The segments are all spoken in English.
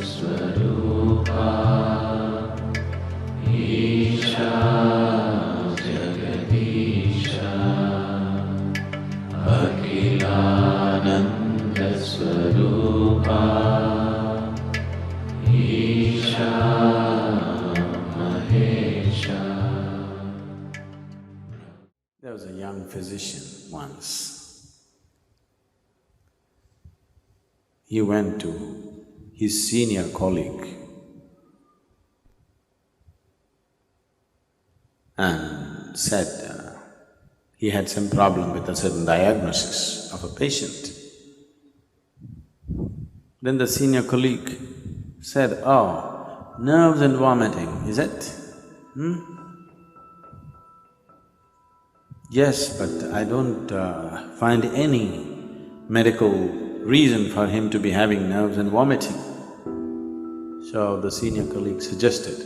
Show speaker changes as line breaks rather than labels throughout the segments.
Swarupa Isha Jagadisha Akhilananda Swarupa Isha Mahesha.
There was a young physician once. He went to his senior colleague and said he had some problem with a certain diagnosis of a patient. Then the senior colleague said, "Oh, nerves and vomiting, is it? Yes, but I don't find any medical reason for him to be having nerves and vomiting." So the senior colleague suggested,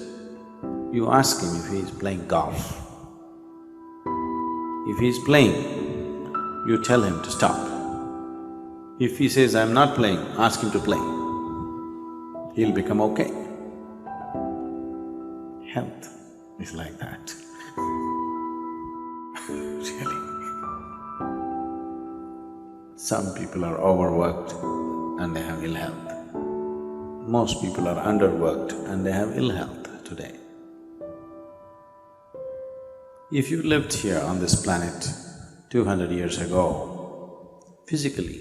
you ask him if he is playing golf. If he is playing, you tell him to stop. If he says, "I'm not playing," ask him to play. He'll become okay. Health is like that. Really. Some people are overworked and they have ill health. Most people are underworked and they have ill health today. If you lived here on this planet 200 years ago, physically,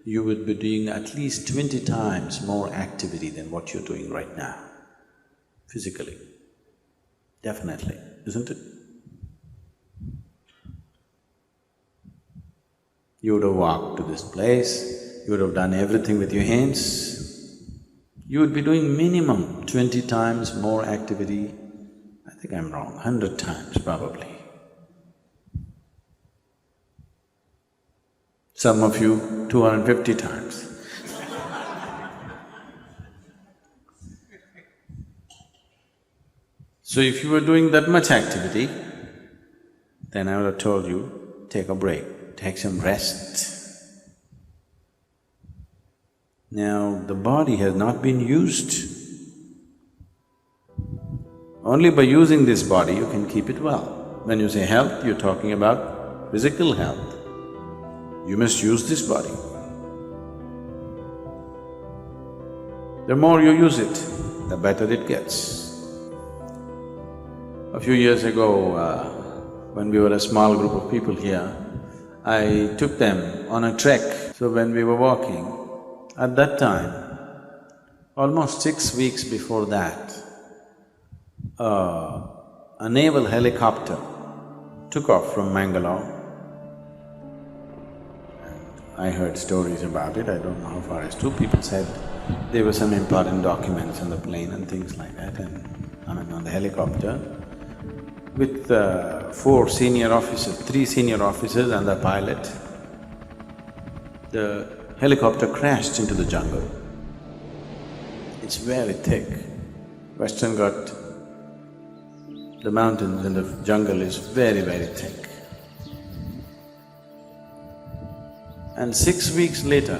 you would be doing at least 20 times more activity than what you're doing right now, physically. Definitely, isn't it? You would have walked to this place, you would have done everything with your hands. You would be doing minimum 20 times more activity. I think I'm wrong, 100 times probably. Some of you 250 times. So if you were doing that much activity, then I would have told you, take a break, take some rest. Now, the body has not been used. Only by using this body you can keep it well. When you say health, you're talking about physical health. You must use this body. The more you use it, the better it gets. A few years ago, when we were a small group of people here, I took them on a trek. So when we were walking, at that time, almost 6 weeks before that, a naval helicopter took off from Mangalore. I heard stories about it, I don't know how far it's true. People said there were some important documents on the plane and things like that, and on the helicopter, with 4 senior officers, 3 senior officers and the pilot. The helicopter crashed into the jungle. It's very thick. Western Ghat, the mountains and the jungle is very, very thick. And 6 weeks later,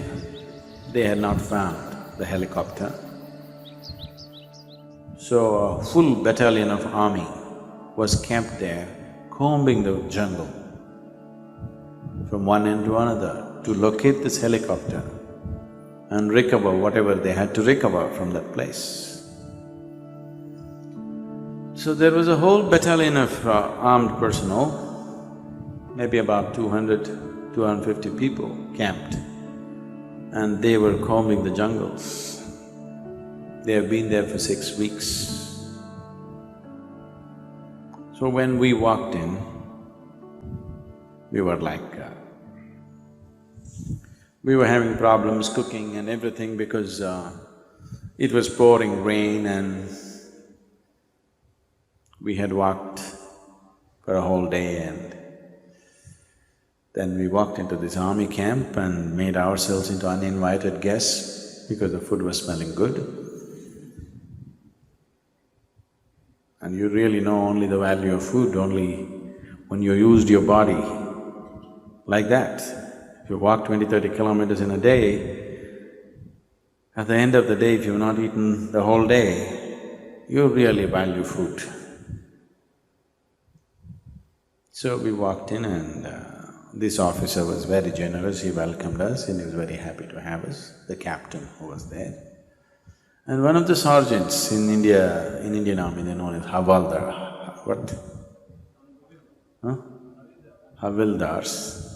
they had not found the helicopter. So a full battalion of army was camped there, combing the jungle from one end to another to locate this helicopter and recover whatever they had to recover from that place. So there was a whole battalion of armed personnel, maybe about 200, 250 people camped, and they were combing the jungles. They have been there for 6 weeks. So when we walked in, we were like… we were having problems cooking and everything because it was pouring rain and we had walked for a whole day, and then we walked into this army camp and made ourselves into uninvited guests because the food was smelling good. And you really know only the value of food only when you used your body like that. If you walk 20, 30 kilometers in a day, At the end of the day, if you've not eaten the whole day, you really value food. So we walked in and this officer was very generous, he welcomed us and he was very happy to have us, the captain who was there. And one of the sergeants in India, in Indian army, they're known as Havaldar. What? Huh? Havildars.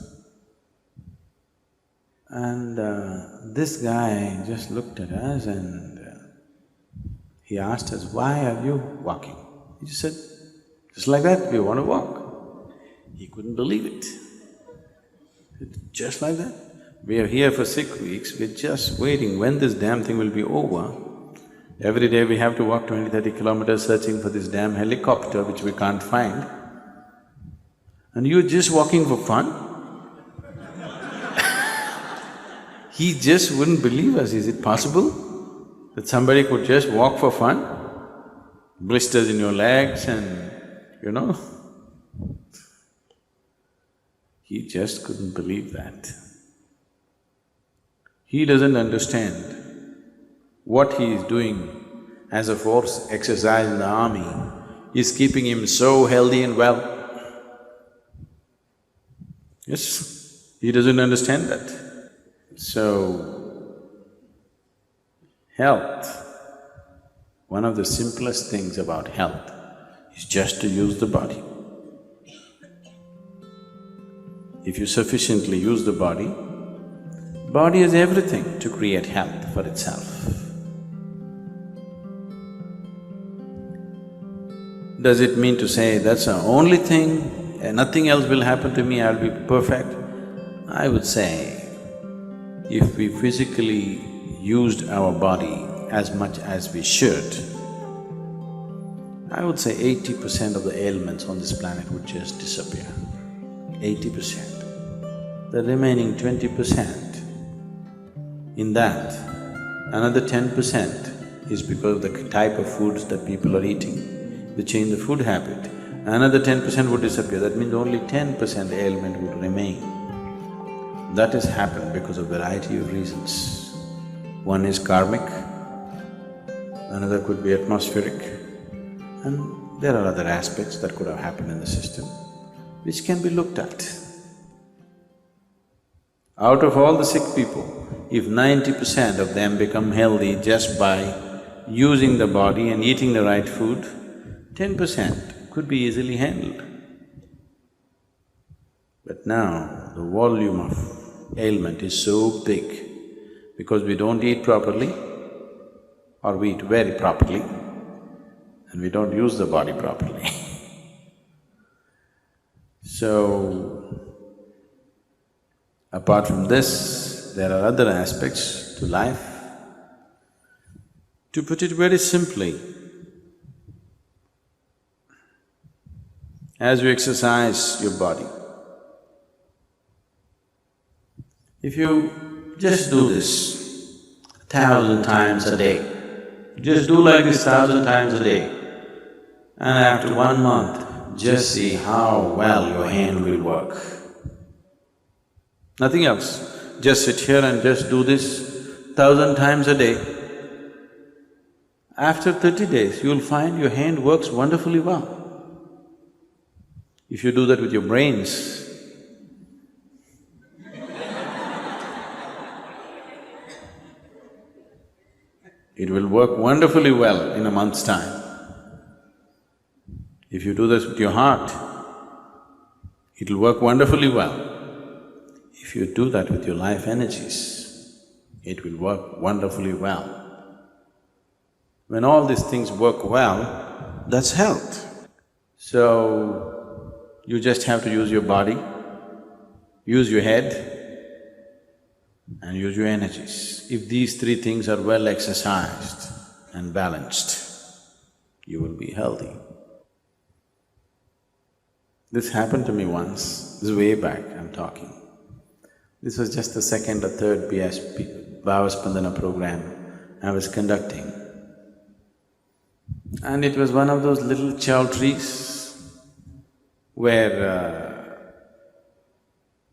And this guy just looked at us and he asked us, "Why are you walking?" He just said, "Just like that, we want to walk." He couldn't believe it. Just like that? We are here for 6 weeks, we're just waiting when this damn thing will be over. Every day we have to walk 20-30 kilometers searching for this damn helicopter which we can't find. And you're just walking for fun? He just wouldn't believe us. Is it possible that somebody could just walk for fun? Blisters in your legs and you know. He just couldn't believe that. He doesn't understand what he is doing as a force exercise in the army is keeping him so healthy and well. Yes, he doesn't understand that. So, health, one of the simplest things about health is just to use the body. If you sufficiently use the body has everything to create health for itself. Does it mean to say that's the only thing, nothing else will happen to me, I'll be perfect? I would say, if we physically used our body as much as we should, I would say 80% of the ailments on this planet would just disappear. 80%. The remaining 20%, in that, another 10% is because of the type of foods that people are eating. They change the food habit, another 10% would disappear, that means only 10% ailment would remain. That has happened because of a variety of reasons. One is karmic, another could be atmospheric, and there are other aspects that could have happened in the system, which can be looked at. Out of all the sick people, if 90% of them become healthy just by using the body and eating the right food, 10% could be easily handled. But now, the volume of ailment is so big because we don't eat properly or we eat very properly and we don't use the body properly. So, apart from this, there are other aspects to life. To put it very simply, as you exercise your body, if you just do this 1,000 times a day, just do like this 1,000 times a day, and after 1 month, just see how well your hand will work. Nothing else, just sit here and just do this 1,000 times a day. After 30 days, you'll find your hand works wonderfully well. If you do that with your brains, it will work wonderfully well in a month's time. If you do this with your heart, it'll work wonderfully well. If you do that with your life energies, it will work wonderfully well. When all these things work well, that's health. So, you just have to use your body, use your head, and use your energies. If these three things are well exercised and balanced, you will be healthy. This happened to me once, this is way back I'm talking. This was just the second or third BSP, Bhavaspandana program I was conducting. And it was one of those little chowtrees where,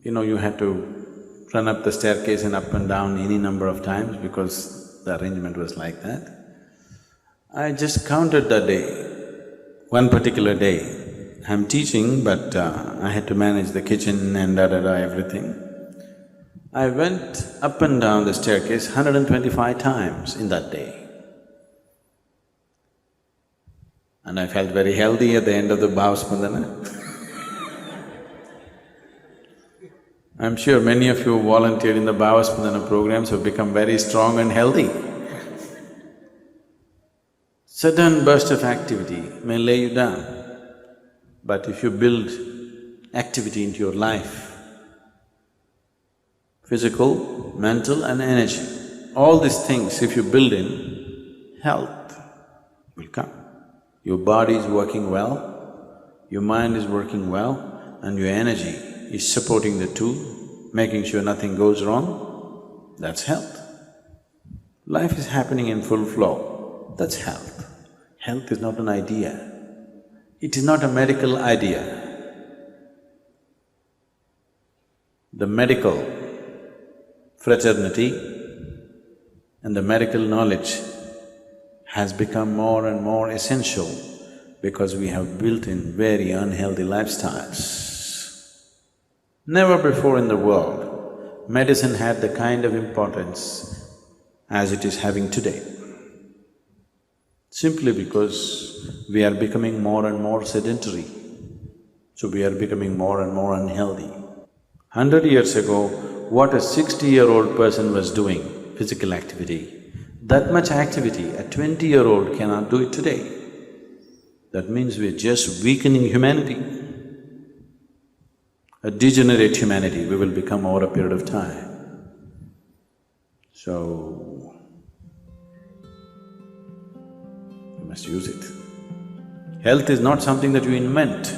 you had to run up the staircase and up and down any number of times because the arrangement was like that. I just counted the day, one particular day. I'm teaching, but I had to manage the kitchen and everything. I went up and down the staircase 125 times in that day. And I felt very healthy at the end of the Bhavaspandana. I'm sure many of you who volunteered in the Bhavaspandana programs have become very strong and healthy. Sudden burst of activity may lay you down, but if you build activity into your life, physical, mental and energy, all these things if you build in, health will come. Your body is working well, your mind is working well, and your energy is supporting the two, making sure nothing goes wrong, that's health. Life is happening in full flow, that's health. Health is not an idea, it is not a medical idea. The medical fraternity and the medical knowledge has become more and more essential because we have built in very unhealthy lifestyles. Never before in the world, medicine had the kind of importance as it is having today. Simply because we are becoming more and more sedentary, so we are becoming more and more unhealthy. 100 years ago, what a 60-year-old person was doing, physical activity, that much activity a 20-year-old cannot do it today. That means we're just weakening humanity. A degenerate humanity we will become over a period of time. So, you must use it. Health is not something that you invent.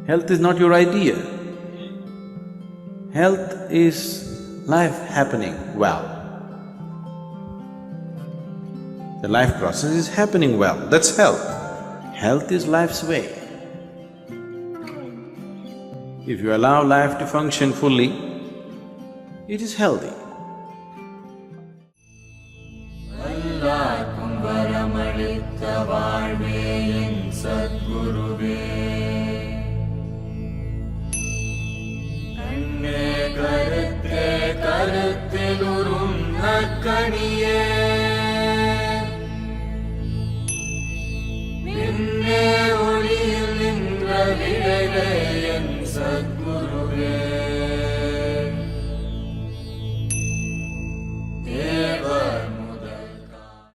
Health is not your idea. Health is life happening well. The life process is happening well, that's health. Health is life's way. If you allow life to function fully, it is healthy.
Vallakum varamalitha vaalve en Sadhguruve Anne karutte karuttilurum nakkaniye